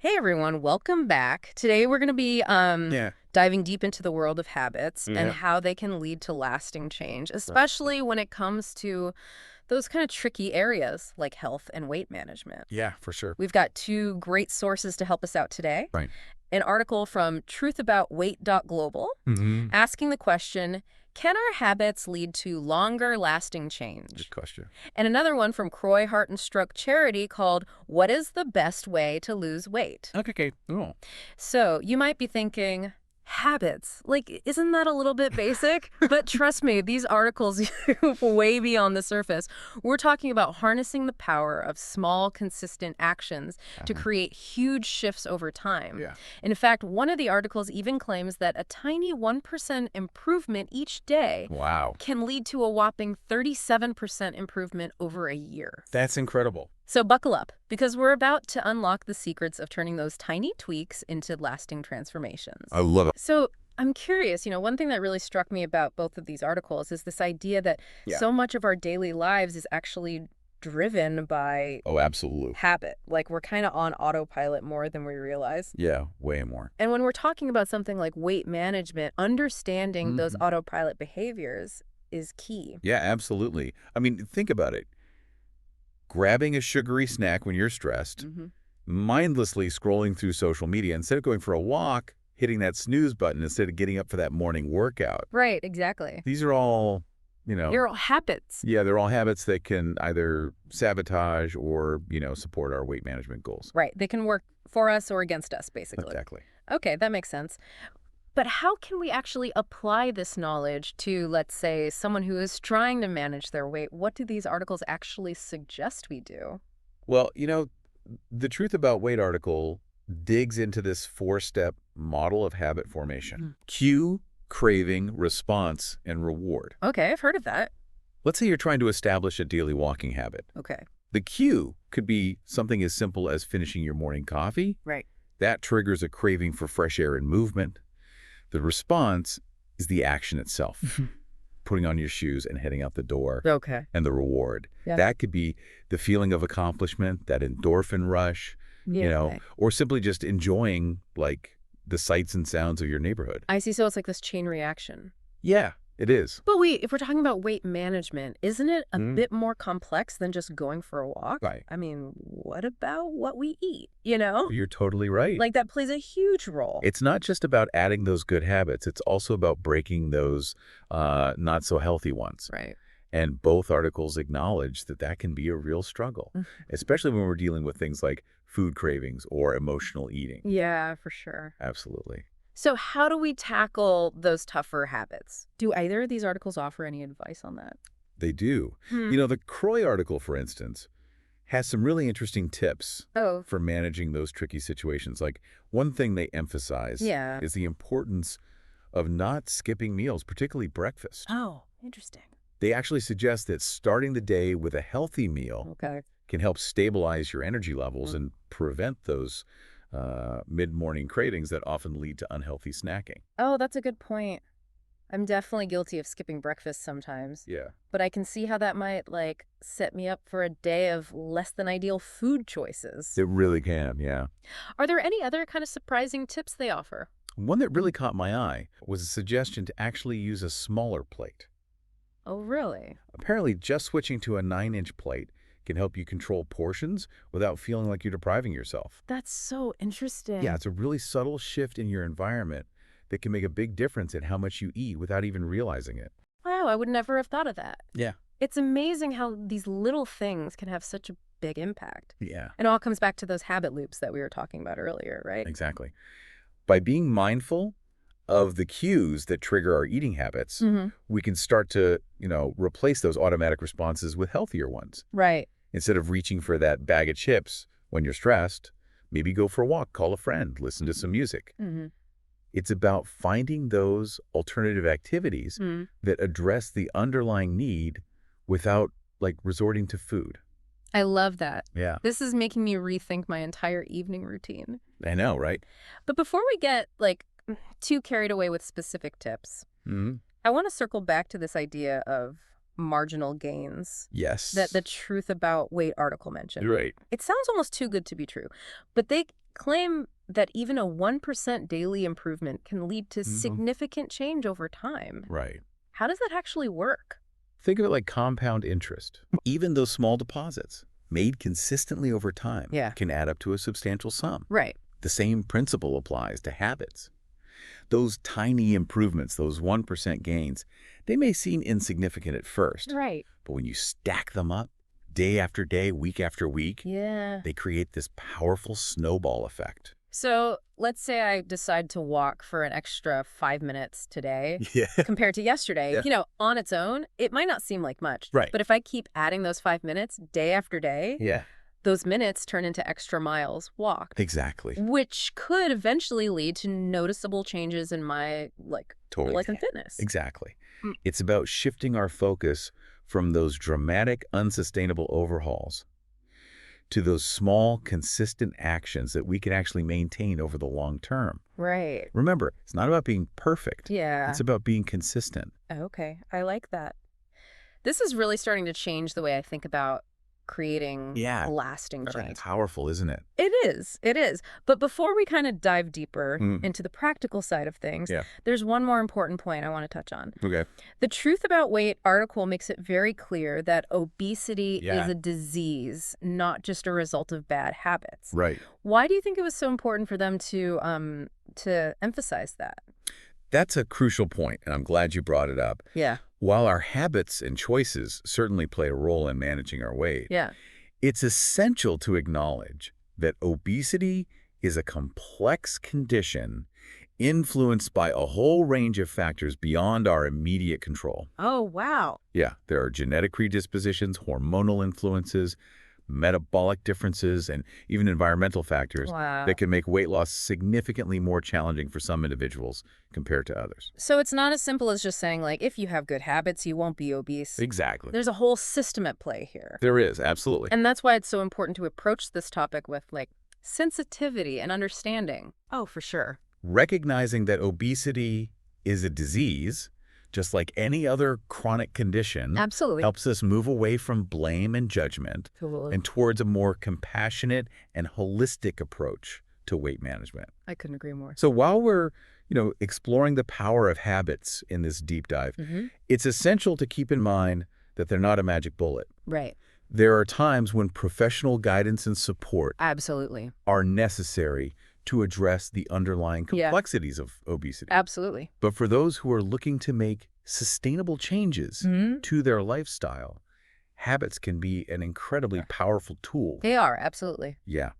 Hey everyone, welcome back. Today we're going to be Yeah. diving deep into the world of habits and Yeah. how they can lead to lasting change, especially when it comes to those kind of tricky areas like health and weight management. Yeah, for sure. We've got two great sources to help us out today. Right. An article from truthaboutweight.global Mm-hmm. asking the question, can our habits lead to longer lasting Good change? question. And another one from Croy Heart and Stroke Charity called What is the Best Way to Lose Weight? Okay. Oh. So you might be thinking, habits, like, isn't that a little bit basic? But trust me, these articles move way beyond the surface. We're talking about harnessing the power of small, consistent actions to Uh-huh. create huge shifts over time. Yeah. In fact, one of the articles even claims that a tiny 1% improvement each day Wow. can lead to a whopping 37% improvement over a year. That's incredible. So buckle up, because we're about to unlock the secrets of turning those tiny tweaks into lasting transformations. I love it. So I'm curious, one thing that really struck me about both of these articles is this idea that Yeah. so much of our daily lives is actually driven by Oh, absolutely. habit. Like we're kind of on autopilot more than we realize. Yeah, way more. And when we're talking about something like weight management, understanding those Mhm. autopilot behaviors is key. Yeah, absolutely. I mean, think about it. Grabbing a sugary snack when you're stressed, mindlessly scrolling through social media, instead of going for a walk, hitting that snooze button instead of getting up for that morning workout. Right, exactly. These are all, They're all habits. yeah, they're all habits that can either sabotage or, support our weight management goals. Right. They can work for us or against us, basically. Exactly. Okay, that makes sense. But how can we actually apply this knowledge to, let's say, someone who is trying to manage their weight? What do these articles actually suggest we do? Well, the Truth About Weight article digs into this four-step model of habit formation. Cue, craving, response, and reward. Okay, I've heard of that. Let's say you're trying to establish a daily walking habit. Okay. The cue could be something as simple as finishing your morning coffee. Right. That triggers a craving for fresh air and movement. The response is the action itself, putting on your shoes and heading out the door. Okay. And the reward. Yeah. That could be the feeling of accomplishment, that endorphin rush, Yeah. or simply just enjoying, like, the sights and sounds of your neighborhood. I see. So it's like this chain reaction. Yeah, it is. But wait, if we're talking about weight management, isn't it a Mm. bit more complex than just going for a walk? Right. I mean, what about what we eat? You're totally right. Like that plays a huge role. It's not just about adding those good habits. It's also about breaking those not so healthy ones. Right. And both articles acknowledge that that can be a real struggle, especially when we're dealing with things like food cravings or emotional eating. Yeah, for sure. Absolutely. So how do we tackle those tougher habits? Do either of these articles offer any advice on that? They do. The Croy article, for instance, has some really interesting tips Oh, for managing those tricky situations. Like, one thing they emphasize yeah. is the importance of not skipping meals, particularly breakfast. Oh, interesting. They actually suggest that starting the day with a healthy meal Okay. can help stabilize your energy levels and prevent those mid-morning cravings that often lead to unhealthy snacking. Oh, that's a good point. I'm definitely guilty of skipping breakfast sometimes, Yeah. but I can see how that might, like, set me up for a day of less than ideal food choices. It really can, yeah. Are there any other kind of surprising tips they offer? One that really caught my eye was a suggestion to actually use a smaller plate. Oh, really? Apparently, just switching to a 9-inch plate can help you control portions without feeling like you're depriving yourself. That's so interesting. Yeah, it's a really subtle shift in your environment that can make a big difference in how much you eat without even realizing it. Wow, I would never have thought of that. Yeah. It's amazing how these little things can have such a big impact. Yeah, It all comes back to those habit loops that we were talking about earlier, right? exactly. By being mindful of the cues that trigger our eating habits, we can start to, replace those automatic responses with healthier ones. Right. Instead of reaching for that bag of chips when you're stressed, maybe go for a walk, call a friend, listen to some music. It's about finding those alternative activities that address the underlying need without, like, resorting to food. I love that. Yeah, This is making me rethink my entire evening routine. I know, right? But before we get, like, too carried away with specific tips, I want to circle back to this idea of marginal gains Yes. that the Truth About Weight article mentioned. Right. It sounds almost too good to be true, but they claim that even a 1% daily improvement can lead to Mhm. significant change over time. Right. How does that actually work? Think of it like compound interest. Even those small deposits, made consistently over time, Yeah. can add up to a substantial sum. Right. The same principle applies to habits. Those tiny improvements, those 1% gains, they may seem insignificant at first, Right. but when you stack them up day after day, week after week, Yeah. they create this powerful snowball effect. So let's say I decide to walk for an extra 5 minutes today Yeah. compared to yesterday. Yeah. On its own, it might not seem like much. Right. But if I keep adding those 5 minutes day after day, Yeah. those minutes turn into extra miles walked, Exactly. which could eventually lead to noticeable changes in my, Totally. life and fitness. Exactly. Mm. It's about shifting our focus from those dramatic, unsustainable overhauls to those small, consistent actions that we can actually maintain over the long term. Right. Remember, it's not about being perfect. Yeah. It's about being consistent. Okay. I like that. This is really starting to change the way I think about creating Yeah. lasting change. Powerful, isn't it? It is. It is. But before we kind of dive deeper Mm. into the practical side of things, Yeah. there's one more important point I want to touch on. Okay. The Truth About Weight article makes it very clear that obesity Yeah. is a disease, not just a result of bad habits. Right. Why do you think it was so important for them to emphasize that? That's a crucial point, and I'm glad you brought it up. Yeah. While our habits and choices certainly play a role in managing our weight, Yeah. it's essential to acknowledge that obesity is a complex condition influenced by a whole range of factors beyond our immediate control. Oh, wow. Yeah, there are genetic predispositions, hormonal influences, metabolic differences, and even environmental factors Wow. that can make weight loss significantly more challenging for some individuals compared to others. So it's not as simple as just saying, if you have good habits, you won't be obese. Exactly. There's a whole system at play here. There is, absolutely. And that's why it's so important to approach this topic with, sensitivity and understanding. Oh, for sure. Recognizing that obesity is a disease, just like any other chronic condition, Absolutely. helps us move away from blame and judgment Totally. and towards a more compassionate and holistic approach to weight management. I couldn't agree more. So while we're, exploring the power of habits in this deep dive, it's essential to keep in mind that they're not a magic bullet. Right. There are times when professional guidance and support Absolutely. are necessary to address the underlying Yeah. complexities of obesity. Absolutely. But for those who are looking to make sustainable changes to their lifestyle, habits can be an incredibly powerful tool. They are. Absolutely. Yeah.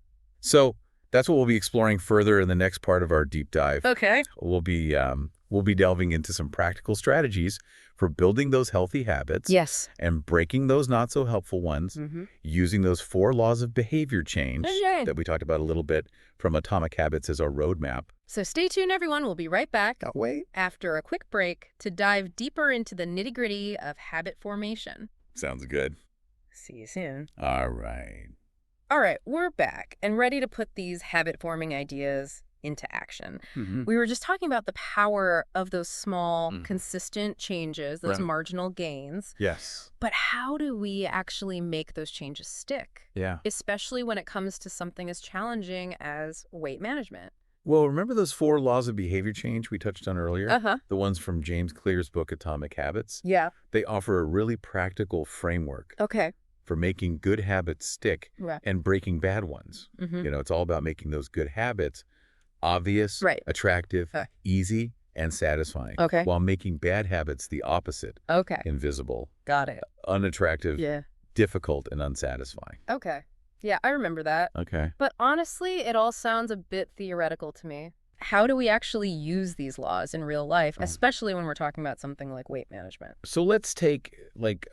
So that's what we'll be exploring further in the next part of our deep dive. Okay. We'll be delving into some practical strategies for building those healthy habits Yes. and breaking those not so helpful ones, using those 4 laws of behavior change Okay. that we talked about a little bit from Atomic Habits as our roadmap. So stay tuned, everyone. We'll be right back Wait. after a quick break to dive deeper into the nitty-gritty of habit formation. Sounds good. See you soon. All right. All right, we're back and ready to put these habit-forming ideas into action. We were just talking about the power of those small, consistent changes, those Right. marginal gains. Yes. But how do we actually make those changes stick? Yeah. Especially when it comes to something as challenging as weight management. Well, remember those 4 laws of behavior change we touched on earlier? Uh-huh. The ones from James Clear's book, Atomic Habits? Yeah. They offer a really practical framework Okay. for making good habits stick Right. and breaking bad ones. It's all about making those good habits obvious, Right. attractive, easy, and satisfying. Okay. While making bad habits the opposite, Okay. invisible, Got it. unattractive, Yeah. difficult, and unsatisfying. Okay. Yeah, I remember that. Okay. But honestly, it all sounds a bit theoretical to me. How do we actually use these laws in real life, especially when we're talking about something like weight management? So let's take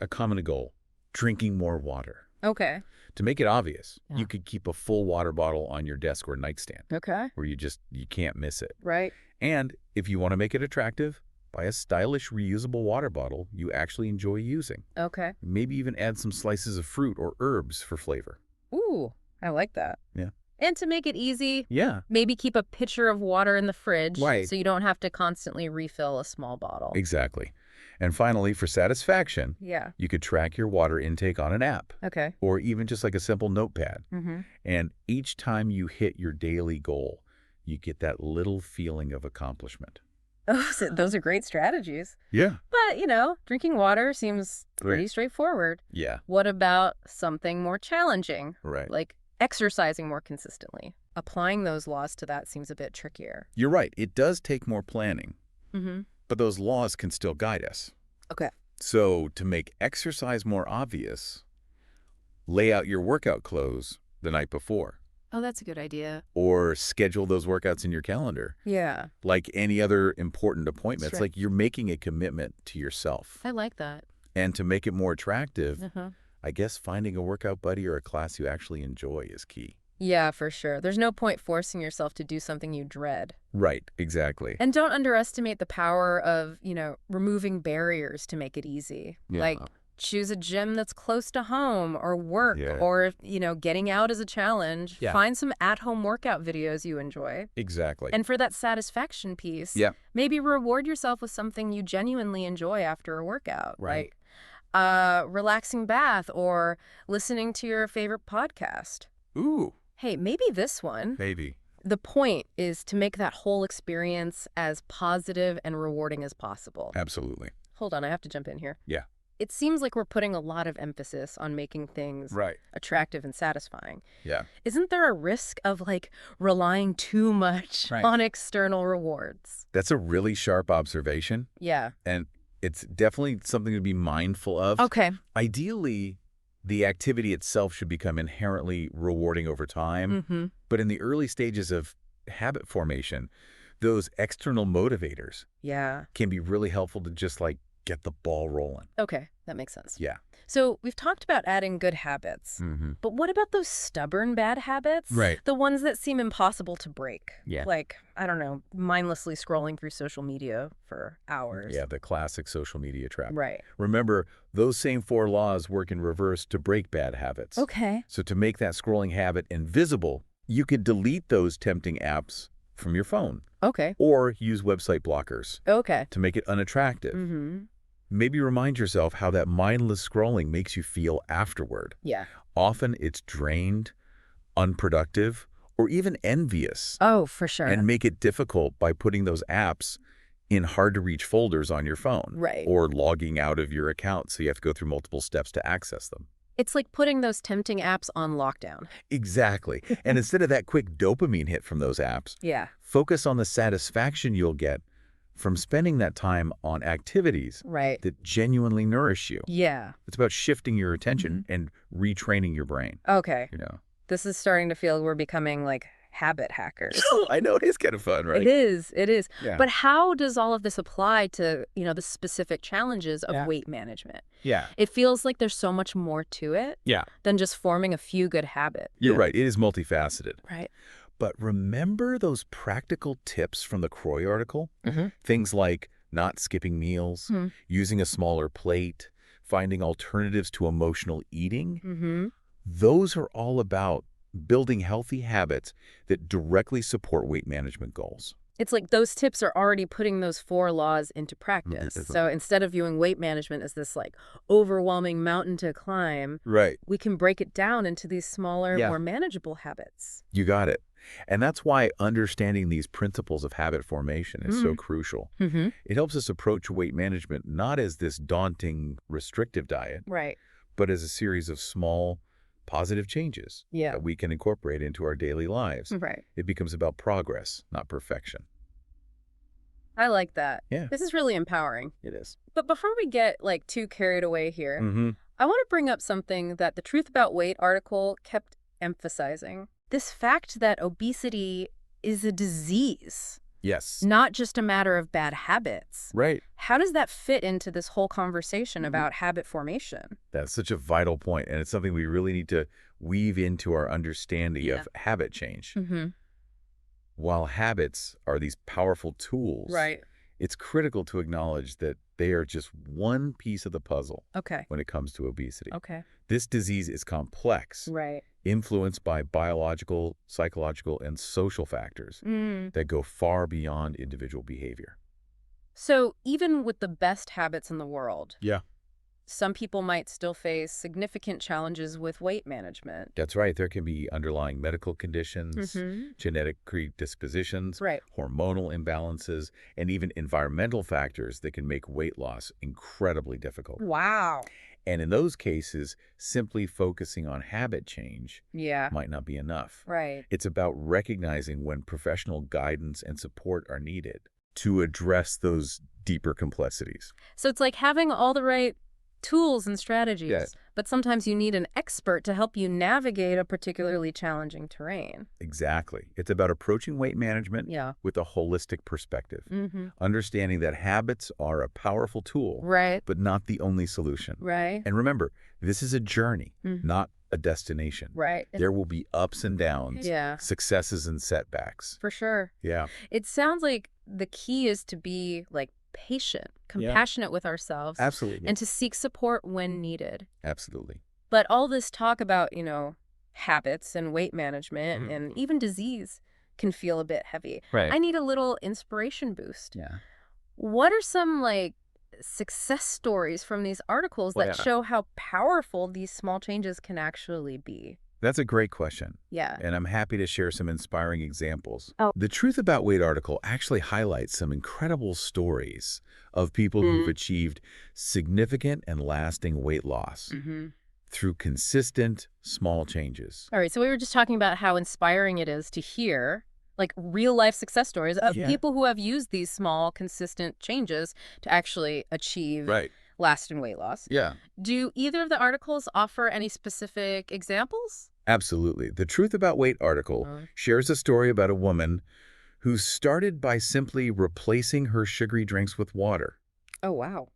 a common goal, drinking more water. Okay. To make it obvious, Yeah. you could keep a full water bottle on your desk or nightstand Okay. where you can't miss it. Right. And if you want to make it attractive, buy a stylish reusable water bottle you actually enjoy using. Okay. Maybe even add some slices of fruit or herbs for flavor. Ooh, I like that. Yeah. And to make it easy, Yeah, maybe keep a pitcher of water in the fridge Right. so you don't have to constantly refill a small bottle. exactly. And finally, for satisfaction, Yeah. you could track your water intake on an app Okay. or even just like a simple notepad. Mm-hmm. And each time you hit your daily goal, you get that little feeling of accomplishment. Oh, so those are great strategies. Yeah. But, drinking water seems pretty straightforward. Yeah. What about something more challenging, Right. like exercising more consistently? Applying those laws to that seems a bit trickier. You're right. It does take more planning, Mm-hmm. but those laws can still guide us. Okay. So to make exercise more obvious, lay out your workout clothes the night before Oh, that's a good idea. or schedule those workouts in your calendar. Yeah, Like any other important appointments, right. like you're making a commitment to yourself. I like that. And to make it more attractive, Uh-huh. I guess finding a workout buddy or a class you actually enjoy is key. Yeah, for sure. There's no point forcing yourself to do something you dread. Right, exactly. And don't underestimate the power of, removing barriers to make it easy. Yeah. Like, choose a gym that's close to home or work Yeah. or, getting out as a challenge. Yeah. Find some at-home workout videos you enjoy. Exactly. And for that satisfaction piece, Yeah. maybe reward yourself with something you genuinely enjoy after a workout. Right. Like a relaxing bath or listening to your favorite podcast. Ooh, Hey, maybe this one. maybe. The point is to make that whole experience as positive and rewarding as possible. Absolutely. Hold on, I have to jump in here. Yeah. It seems like we're putting a lot of emphasis on making things Right. attractive and satisfying. Yeah. Isn't there a risk of relying too much Right. on external rewards? That's a really sharp observation, Yeah. and it's definitely something to be mindful of. Okay. Ideally, the activity itself should become inherently rewarding over time, Mm-hmm. but in the early stages of habit formation, those external motivators Yeah. can be really helpful to just get the ball rolling. Okay, that makes sense. Yeah. So we've talked about adding good habits, Mm-hmm. but what about those stubborn bad habits? Right. The ones that seem impossible to break. Yeah. Like, I don't know, mindlessly scrolling through social media for hours. Yeah, the classic social media trap. Right. Remember, those same 4 laws work in reverse to break bad habits. Okay. So to make that scrolling habit invisible, you could delete those tempting apps from your phone Okay. or use website blockers Okay. to make it unattractive. Mm-hmm. Maybe remind yourself how that mindless scrolling makes you feel afterward. Yeah. Often it's drained, unproductive, or even envious. Oh, for sure. And make it difficult by putting those apps in hard-to-reach folders on your phone. Right. Or logging out of your account so you have to go through multiple steps to access them. It's like putting those tempting apps on lockdown. Exactly. And instead of that quick dopamine hit from those apps, Yeah. focus on the satisfaction you'll get from spending that time on activities Right. that genuinely nourish you. Yeah. It's about shifting your attention and retraining your brain, Okay. you know. This is starting to feel we're becoming habit hackers. I know, it is kind of fun, right? It is. It is. Yeah. But how does all of this apply to, the specific challenges of weight management? Yeah. It feels like there's so much more to it Yeah. than just forming a few good habits. You're right. It is multifaceted. Right. But remember those practical tips from the Croy article? Mm-hmm. Things like not skipping meals, using a smaller plate, finding alternatives to emotional eating. Mm-hmm. Those are all about building healthy habits that directly support weight management goals. It's like those tips are already putting those 4 laws into practice. So instead of viewing weight management as this overwhelming mountain to climb, Right. we can break it down into these smaller, Yeah. more manageable habits. You got it. And that's why understanding these principles of habit formation is so crucial. Mm-hmm. It helps us approach weight management not as this daunting, restrictive diet, Right. but as a series of small, positive changes Yeah. that we can incorporate into our daily lives. Right. It becomes about progress, not perfection. I like that. Yeah. This is really empowering. It is. But before we get too carried away here, Mm-hmm. I want to bring up something that the Truth About Weight article kept emphasizing. This fact that obesity is a disease, Yes. not just a matter of bad habits. Right. How does that fit into this whole conversation about habit formation? That's such a vital point, and it's something we really need to weave into our understanding of habit change. Mm-hmm. While habits are these powerful tools, Right. it's critical to acknowledge that they are just one piece of the puzzle Okay. when it comes to obesity. Okay. This disease is complex, Right. influenced by biological, psychological, and social factors Mm. that go far beyond individual behavior. So even with the best habits in the world, Yeah. some people might still face significant challenges with weight management. That's right. There can be underlying medical conditions, Mm-hmm. genetic predispositions, Right. hormonal imbalances, and even environmental factors that can make weight loss incredibly difficult. Wow. And in those cases, simply focusing on habit change Yeah. might not be enough. Right. It's about recognizing when professional guidance and support are needed to address those deeper complexities. So it's like having all the right tools and Yeah, strategies, but sometimes you need an expert to help you navigate a particularly challenging terrain. exactly. It's about approaching weight management Yeah. with a holistic perspective, Mm-hmm. understanding that habits are a powerful tool, Right. but not the only solution. Right. And remember, this is a journey, Mm. not a destination. Right. There will be ups and downs, Yeah, successes and setbacks. for sure. Yeah. It sounds like the key is to be like patient, Yeah. compassionate with ourselves, Absolutely. and to seek support when needed. Absolutely. But all this talk about, habits and weight management Mhm. and even disease can feel a bit heavy. Right. I need a little inspiration boost. Yeah. What are some like success stories from these articles Well, that yeah. show how powerful these small changes can actually be? That's a great question, Yeah. and I'm happy to share some inspiring examples. Oh. The Truth About Weight article actually highlights some incredible stories of people who've achieved significant and lasting weight loss Mm-hmm. through consistent, small changes. All right, so we were just talking about how inspiring it is to hear like real life success stories of Yeah. people who have used these small, consistent changes to actually achieve Right. lasting weight loss. Yeah. Do either of the articles offer any specific examples? Absolutely. The Truth About Weight article Uh, shares a story about a woman who started by simply replacing her sugary drinks with water. oh, wow.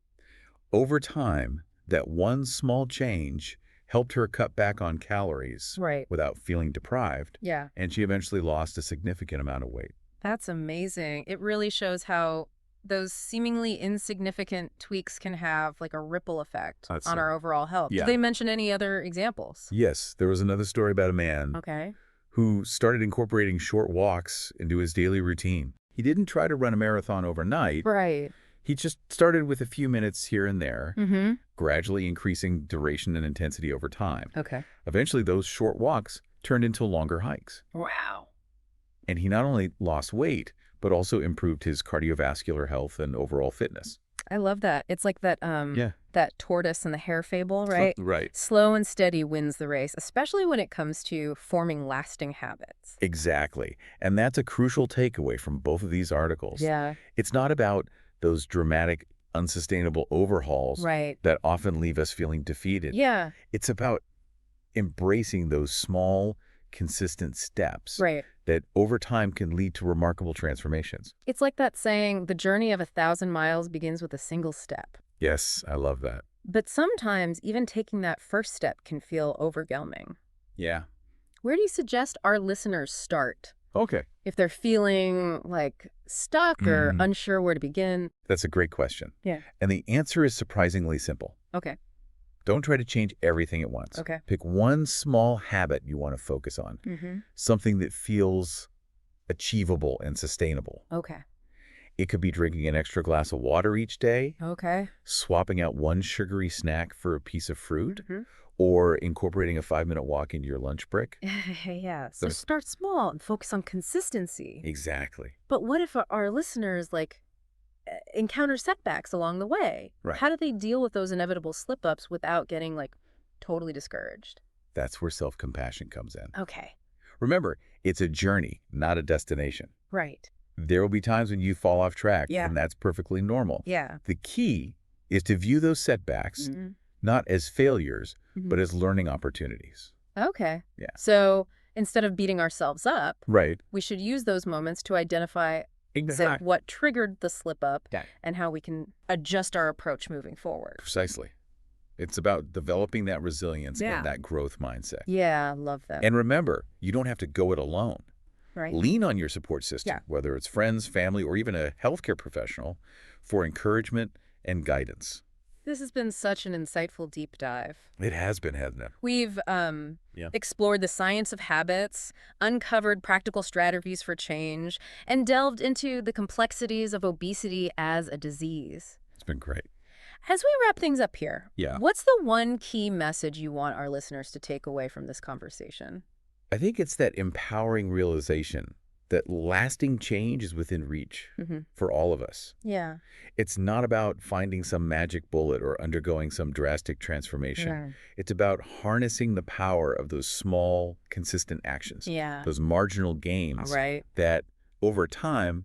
Over time, that one small change helped her cut back on calories Right. without feeling deprived, Yeah, and she eventually lost a significant amount of weight. that's amazing. It really shows how those seemingly insignificant tweaks can have like a ripple effect That's on it. our overall health. Yeah. Did they mention any other examples? Yes, there was another story about a man Okay. who started incorporating short walks into his daily routine. He didn't try to run a marathon overnight. Right. He just started with a few minutes here and there, Mm-hmm. gradually increasing duration and intensity over time. Okay. Eventually, those short walks turned into longer hikes. Wow. And he not only lost weight, but also improved his cardiovascular health and overall fitness. I love that. It's like that Yeah. that tortoise and the hare fable, right? Right. Slow and steady wins the race, especially when it comes to forming lasting habits. Exactly. And that's a crucial takeaway from both of these articles. Yeah. It's not about those dramatic, unsustainable overhauls Right. that often leave us feeling defeated. Yeah. It's about embracing those small, consistent steps Right. that over time can lead to remarkable transformations. It's like that saying, the journey of 1,000 miles begins with a single step. Yes, I love that. But sometimes even taking that first step can feel overwhelming. Yeah. Where do you suggest our listeners start Okay. if they're feeling like stuck or unsure where to begin? That's a great question. Yeah. And the answer is surprisingly simple. Okay. Don't try to change everything at once. Okay. Pick one small habit you want to focus on, Mm-hmm. something that feels achievable and sustainable. Okay. It could be drinking an extra glass of water each day, Okay. swapping out one sugary snack for a piece of fruit, Mhm. or incorporating a 5-minute walk into your lunch break. Yeah. So Those- start small and focus on consistency. Exactly. But what if our listeners encounter setbacks along the way? Right. How do they deal with those inevitable slip-ups without getting totally discouraged? That's where self-compassion comes in. Okay. Remember, it's a journey, not a destination. Right. There will be times when you fall off track, Yeah. and that's perfectly normal. Yeah. The key is to view those setbacks Mhm. not as failures, Mhm. but as learning opportunities. Okay. Yeah. So instead of beating ourselves up, Right. we should use those moments to identify what triggered the slip-up Yeah. and how we can adjust our approach moving forward. Precisely. It's about developing that resilience Yeah. and that growth mindset. Yeah, love that. And remember, you don't have to go it alone. Right. Lean on your support system, Yeah. whether it's friends, family, or even a healthcare professional, for encouragement and guidance. This has been such an insightful deep dive. It has been, hasn't it? We've Yeah. explored the science of habits, uncovered practical strategies for change, and delved into the complexities of obesity as a disease. It's been great. As we wrap things up here, Yeah. what's the one key message you want our listeners to take away from this conversation? I think it's that empowering realization that lasting change is within reach Mm-hmm. for all of us. Yeah. It's not about finding some magic bullet or undergoing some drastic transformation. Right. It's about harnessing the power of those small, consistent actions, Yeah. those marginal All gains right. that, over time,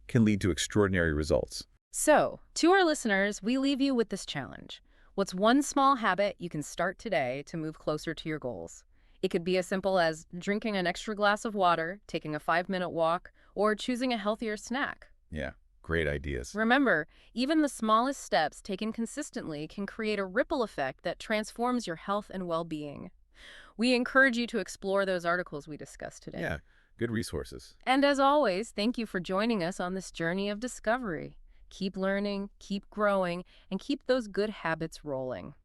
can lead to extraordinary results. So, to our listeners, we leave you with this challenge. What's one small habit you can start today to move closer to your goals? It could be as simple as drinking an extra glass of water, taking a 5-minute walk, or choosing a healthier snack. Yeah, great ideas. Remember, even the smallest steps taken consistently can create a ripple effect that transforms your health and well-being. We encourage you to explore those articles we discussed today. Yeah, good resources. And as always, thank you for joining us on this journey of discovery. Keep learning, keep growing, and keep those good habits rolling.